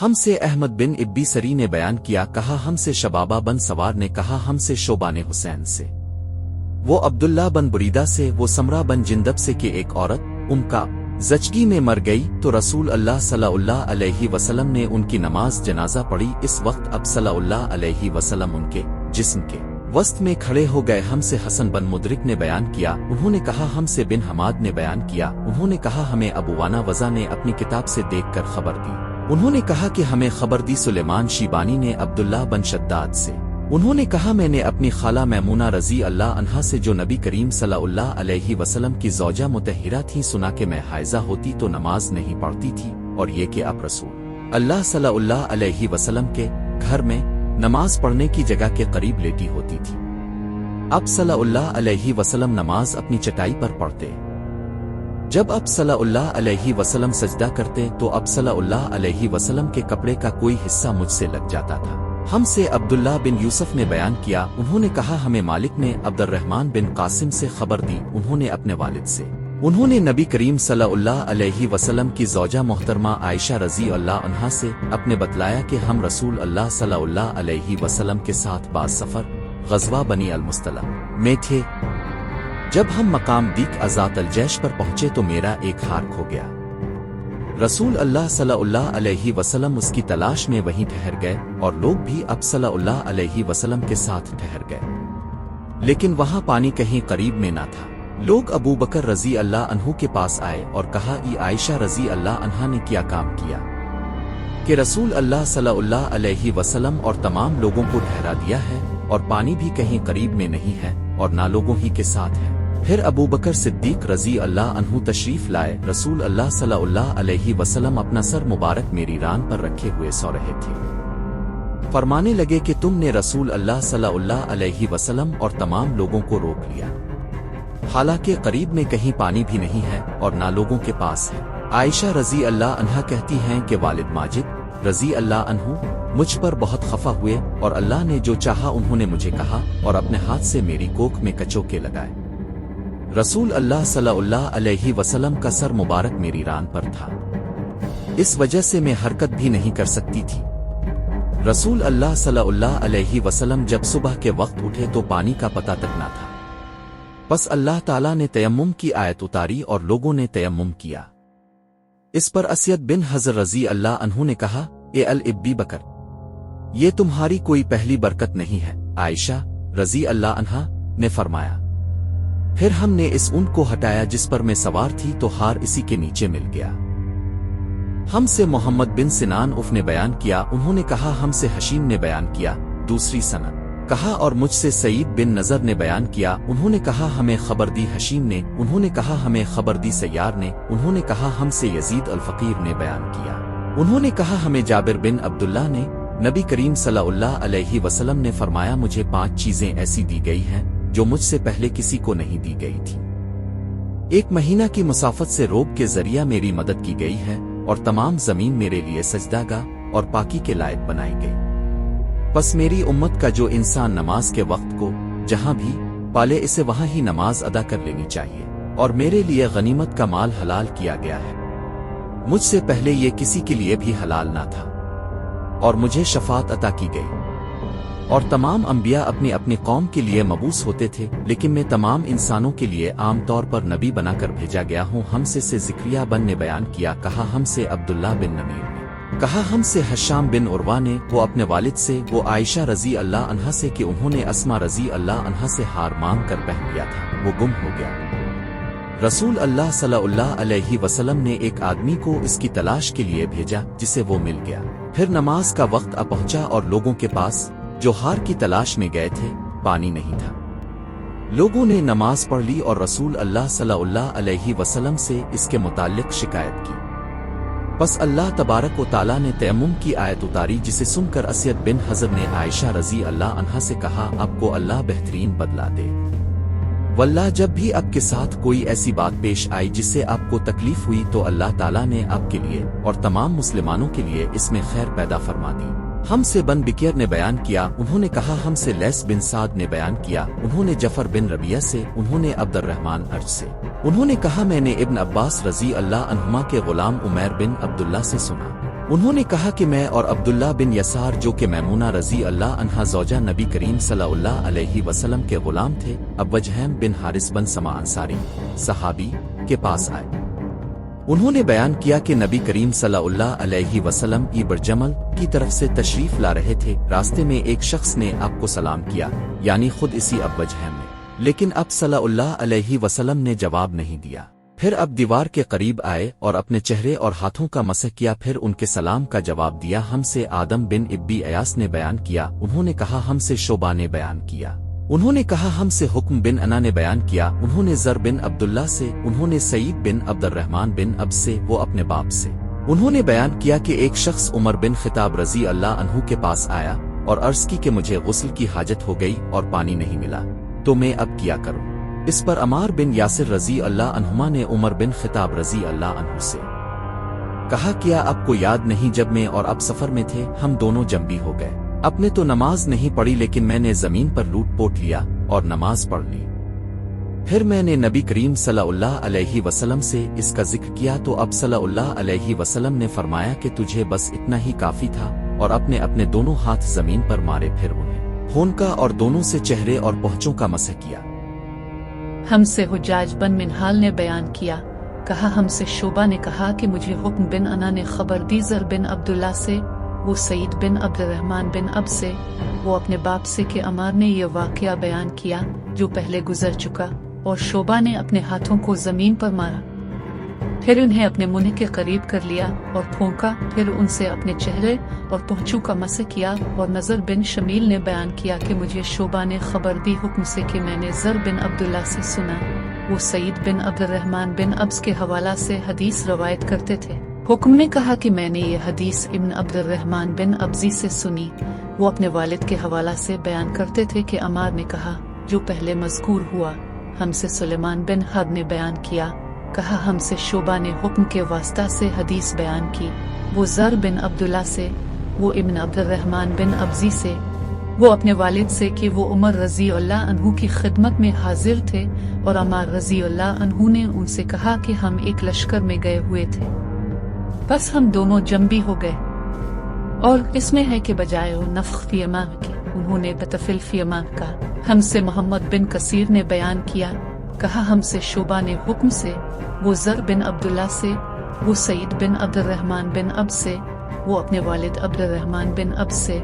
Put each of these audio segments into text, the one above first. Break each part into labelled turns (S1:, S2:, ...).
S1: हमसे अहमद बिन इब्बी सरी ने बयान किया, कहा हमसे शबाबा बन सवार ने कहा हमसे शोबान हुसैन से, वो अब्दुल्ला बन बुरीदा से, वो समरा बन जिंदब से कि एक औरत उनका जचगी में मर गई तो रसूल अल्लाह सल्लल्लाहु अलैहि वसल्लम ने उनकी नमाज जनाजा पढ़ी। इस वक्त अब सल्लल्लाहु अलैहि वसल्लम उनके जिस्म के वस्त में खड़े हो गए। हमसे हसन बन मुदरिक ने बयान किया, उन्होंने कहा हमसे बिन हमाद ने बयान किया, उन्होंने कहा हमें अबू वाना वज़ा ने अपनी किताब से देखकर खबर दी, उन्होंने कहा कि हमें खबर दी सुलेमान शीबानी ने अब्दुल्लाह बन शद्दाद से, उन्होंने कहा मैंने अपनी खाला मैमूना रज़ी अल्लाह अन्हा से जो नबी करीम सल्लल्लाहु अलैहि वसल्लम की ज़ौजा मुतहहिरा थी सुना कि मैं हाइज़ा होती तो नमाज नहीं पढ़ती थी, और ये कि अब रसूल अल्लाह सल्लल्लाहु अलैहि वसल्लम के घर में नमाज पढ़ने की जगह के करीब लेटी होती थी। अब सल्लल्लाहु अलैहि वसल्लम नमाज अपनी चटाई पर पढ़ते, जब अब सल्लल्लाहु अलैहि वसल्लम सजदा करते तो अब सल्लल्लाहु अलैहि वसल्लम के कपड़े का कोई हिस्सा मुझसे लग जाता था। हमसे अब्दुल्लाह बिन यूसुफ ने बयान किया, उन्होंने कहा हमें मालिक ने अब्दुर्रहमान बिन कासिम से खबर दी, उन्होंने अपने वालिद से, उन्होंने नबी करीम सल्लल्लाहु अलैहि वसल्लम की ज़ौजा मोहतरमा आयशा रज़ी अल्लाह अन्हा से अपने बतलाया कि हम रसूल अल्लाह सल्लल्लाहु अलैहि वसल्लम के साथ बाज़ सफ़र ग़ज़वा बनी अल-मुस्तलक़ में थे। जब हम मकाम दीक अज़ात अल-जैश पर पहुंचे तो मेरा एक हार खो गया। रसूल अल्लाह सल्लल्लाहु अलैहि वसल्लम उसकी तलाश में वहीं ठहर गए और लोग भी अब सल्लल्लाहु अलैहि वसल्लम के साथ ठहर गए, लेकिन वहां पानी कहीं करीब में ना था। लोग अबू बकर रज़ी अल्लाह अन्हु के पास आए और कहा, ये आयशा रज़ी अल्लाह अन्हा ने क्या काम किया कि रसूल अल्लाह सल्लल्लाहु अलैहि वसल्लम और तमाम लोगों को ठहरा दिया है और पानी भी कहीं करीब में नहीं है और ना लोगों ही के साथ है। फिर अबू बकर सिद्दीक रज़ी अल्लाह अन्हु तशरीफ लाए। रसूल अल्लाह सल्लल्लाहु अलैहि वसल्लम अपना सर मुबारक मेरी रान पर रखे हुए सो रहे थे। फरमाने लगे कि तुमने रसूल अल्लाह सल्लल्लाहु अलैहि वसल्लम और तमाम लोगों को रोक लिया, हालांकि करीब में कहीं पानी भी नहीं है और ना लोगों के पास है। आयशा रज़ी अल्लाह अन्हा कहती हैं कि वालिद माजिद रज़ी अल्लाह अन्हु मुझ पर बहुत खफा हुए और अल्लाह ने जो चाहा उन्होंने मुझे कहा और अपने हाथ से मेरी कोख में कचोके लगाए। रसूल अल्लाह सल्लल्लाहु अलैहि वसल्लम का सर मुबारक मेरी रान पर था, इस वजह से मैं हरकत भी नहीं कर सकती थी। रसूल अल्लाह सल्लल्लाहु अलैहि वसल्लम जब सुबह के वक्त उठे तो पानी का पता तक ना था। बस अल्लाह ताला ने तयम्मुम की आयत उतारी और लोगों ने तयम्मुम किया। इस पर असयद बिन हज़र रज़ी अल्लाह अन्हु ने कहा, ए अल इब्बी बकर, ये तुम्हारी कोई पहली बरकत नहीं है। आयशा रज़ी अल्लाह अन्हा ने फरमाया, फिर हमने इस ऊंट को हटाया जिस पर मैं सवार थी तो हार इसी के नीचे मिल गया। हमसे मोहम्मद बिन सिनान उफ ने बयान किया, उन्होंने कहा हमसे हशीम ने बयान किया, दूसरी सनद कहा, और मुझसे सईद बिन नज़र ने बयान किया, उन्होंने कहा हमें खबर दी हशीम ने, उन्होंने कहा हमें खबर दी सैयार ने, उन्होंने कहा हमसे यजीद अल फ़कीर ने बयान किया, उन्होंने कहा हमें जाबिर बिन अब्दुल्लाह ने, नबी करीम सल्लल्लाहु अलैहि वसल्लम ने फरमाया मुझे 5 चीजें ऐसी दी गई हैं जो मुझसे पहले किसी को नहीं दी गई थी। 1 महीना की मुसाफत से रोब के जरिया मेरी मदद की गई है और तमाम जमीन मेरे लिए सजदागाह और पाकी के लायक बनाई गई। बस मेरी उम्मत का जो इंसान नमाज के वक्त को जहां भी पाले इसे वहां ही नमाज अदा कर लेनी चाहिए, और मेरे लिए गनीमत का माल हलाल किया गया है। मुझसे पहले ये किसी के लिए भी हलाल ना था और मुझे शफाअत अता की गई। और तमाम अंबिया अपनी अपनी कौम के लिए मबूस होते थे, लेकिन मैं तमाम इंसानों के लिए आम तौर पर नबी बनाकर भेजा गया हूँ। हमसे से ज़िक्रिया बन ने बयान किया, कहा हमसे अब्दुल्लाह बिन नमीर ने, कहा हमसे हशाम बिन उर्वा ने, वो अपने वालिद से, वो आयशा रज़ी अल्लाह अन्हा से कि उन्होंने अस्मा रज़ी अल्लाह अन्हा से हार मांग कर पहन लिया था, वो गुम हो गया। रसूल अल्लाह सल्लल्लाहु अलैहि वसल्लम ने एक आदमी को इसकी तलाश के लिए भेजा जिसे वो मिल गया। फिर नमाज का वक्त आ पहुंचा और लोगों के पास जो हार की तलाश में गए थे पानी नहीं था। लोगों ने नमाज पढ़ ली और रसूल अल्लाह सल्लल्लाहु अलैहि वसल्लम से इसके मुताल्लिक शिकायत की। बस अल्लाह तबारक व ताला ने तयम्मुम की आयत उतारी, जिसे सुनकर असयद बिन हज़र ने आयशा रज़ी अल्लाह अन्हा से कहा, आपको अल्लाह बेहतरीन बदला दे। वल्लाह जब भी आपके साथ कोई ऐसी बात पेश आई जिससे आपको तकलीफ हुई तो अल्लाह ताला ने आपके लिए और तमाम मुसलमानों के लिए इसमें खैर पैदा फरमा दी। हमसे बन बिकिर ने बयान किया, उन्होंने कहा हमसे लैस बिन साद ने बयान किया, उन्होंने जफर बिन रबिया से, उन्होंने अब्दुर्रहमान अर्ज से, उन्होंने कहा मैंने इब्न अब्बास रज़ी अल्लाह अन्हुमा के गुलाम उमैर बिन अब्दुल्ला से सुना। उन्होंने कहा कि मैं और अब्दुल्ला बिन यसार जो कि मैमूना रजी अल्लाह अन्हा ज़ौजा नबी करीम सल्लल्लाहु अलैहि वसल्लम के गुलाम थे, अब वजहम बिन हारिस बन समा अंसारी सहाबी के पास आए। उन्होंने बयान किया कि नबी करीम सल्लल्लाहु अलैहि वसल्लम इबर जमल की तरफ से तशरीफ ला रहे थे। रास्ते में एक शख्स ने आपको सलाम किया, यानी खुद इसी अब वजहम ने, लेकिन अब सल्लल्लाहु अलैहि वसल्लम ने जवाब नहीं दिया। फिर अब दीवार के करीब आए और अपने चेहरे और हाथों का मसह किया, फिर उनके सलाम का जवाब दिया। हमसे आदम बिन इब्बी अयास ने बयान किया, उन्होंने कहा हमसे शोबा ने बयान किया, उन्होंने कहा हमसे हुक्म बिन अना ने बयान किया, उन्होंने ज़र बिन अब्दुल्ला से, उन्होंने सईद बिन अब्दुर्रहमान बिन अब से, वो अपने बाप से। उन्होंने बयान किया कि एक शख्स उमर बिन खिताब रजी अल्लाह अन्हु के पास आया और अर्ज की कि मुझे गुस्ल की हाजत हो गई और पानी नहीं मिला, तो मैं अब क्या करूं। इस पर अमार बिन यासिर रजी अल्लाह अन्हुमा ने उमर बिन खिताब रजी अल्लाह अन्हु से कहा, क्या आपको याद नहीं जब मैं और अब सफर में थे, हम दोनों जंबी हो गए। आपने तो नमाज नहीं पढ़ी, लेकिन मैंने जमीन पर लूट पोट लिया और नमाज पढ़ ली। फिर मैंने नबी करीम सल्लल्लाहु अलैहि वसल्लम से इसका जिक्र किया, तो अब सल्लल्लाहु अलैहि वसल्लम ने फरमाया कि तुझे बस इतना ही काफी था, और अपने अपने दोनों हाथ जमीन पर मारे, फिर उन्हें होनका और दोनों से चेहरे और पहुंचों का मसह किया।
S2: हमसे हुज्जाज बिन मिनहाल ने बयान किया, कहा हमसे शोबा ने कहा कि मुझे हुक्म बिन अना ने खबर दी ज़र बिन अब्दुल्ला से, वो सईद बिन अब्दुर्रहमान बिन अब से, वो अपने बाप से कि अमार ने यह वाक़या बयान किया जो पहले गुजर चुका, और शोबा ने अपने हाथों को जमीन पर मारा, फिर उन्हें अपने मुंह के करीब कर लिया और फूंका, फिर उनसे अपने चेहरे और पहुंचों का मसह किया। और नज़र बिन शमील ने बयान किया कि मुझे शोबा ने खबर दी हुक्म से कि मैंने ज़र बिन अब्दुल्ला से सुना, वो सईद बिन अब्दुर्रहमान बिन अब्स के हवाला से हदीस रवायत करते थे। हुक्म ने कहा कि मैंने ये हदीस इब्न अब्दुर्रहमान बिन अब्जी से सुनी, वो अपने वालिद के हवाला से बयान करते थे कि अमार ने कहा जो पहले मज़कूर हुआ। हमसे सुलेमान बिन हर्ब ने बयान किया, कहा हमसे शोबा ने हुक्म के वास्ता से हदीस बयान की, वो ज़र बिन अब्दुल्ला से, वो इब्न अब्दुर्रहमान बिन अब्जी से, वो अपने वालिद से कि वो उमर रजी अल्लाह अन्हु की खिदमत में हाजिर थे, और अमार रजी अल्लाह अन्हु ने उनसे कहा कि हम एक लश्कर में गए हुए थे, बस हम दोनों जंबी हो गए, और इसमें है कि बजाय नफ़्ख़ फ़ी अमा के उन्होंने बतफ़िल फ़ी अमा का। हमसे मोहम्मद बिन कसीर ने बयान किया, कहा हमसे शोबा ने हुक्म से, वो ज़र बिन अब्दुल्ला से, वो सईद बिन अब्दुर्रहमान बिन अब से, वो अपने वालिद अब्दुर्रहमान बिन अब से,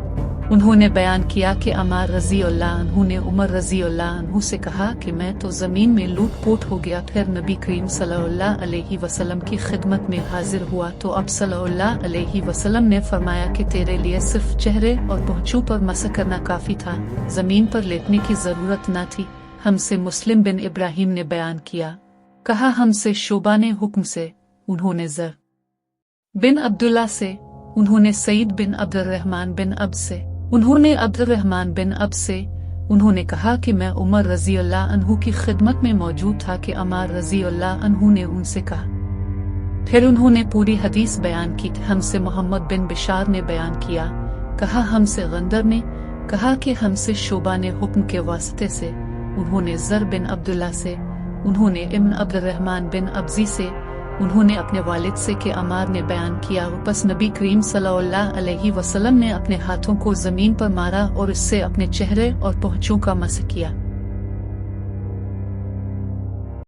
S2: उन्होंने बयान किया कि अमार रजी अल्लाह अन्हु ने उमर रजी अल्लाह अन्हु से कहा कि मैं तो ज़मीन में लूट पोट हो गया, फिर नबी करीम सल्लल्लाहु अलैहि वसल्लम की खिदमत में हाजिर हुआ, तो अब सल्लल्लाहु अलैहि वसल्लम ने फरमाया कि तेरे लिए सिर्फ चेहरे और पहुंचों पर मसह करना काफी था, जमीन पर लेटने की जरूरत न थी। हमसे मुस्लिम बिन इब्राहिम ने बयान किया, कहा हमसे शोबा ने हुक्म से, उन्होंने ज़र बिन अब्दुल्ला से, उन्होंने सईद बिन अब्दुर्रहमान बिन अब से, उन्होंने अब्दुर्रहमान बिन अब से, उन्होंने कहा कि मैं उमर रजी अल्लाह अन्हु की खिदमत में मौजूद था कि अमार रजी अल्लाह अन्हु ने उनसे कहा, फिर उन्होंने पूरी हदीस बयान की। हमसे मोहम्मद बिन बिशार ने बयान किया, कहा हमसे गंदर ने कहा कि हमसे शोबा ने हुक्म के वास्ते से, उन्होंने ज़र बिन अब्दुल्ला से, उन्होंने इब्न अब्दुर्रहमान बिन अब्जी से, उन्होंने अपने वालिद से कि अमार ने बयान किया, बस नबी करीम सल्लल्लाहु अलैहि वसल्लम ने अपने हाथों को जमीन पर मारा और इससे अपने चेहरे और पहुंचों का मसह किया।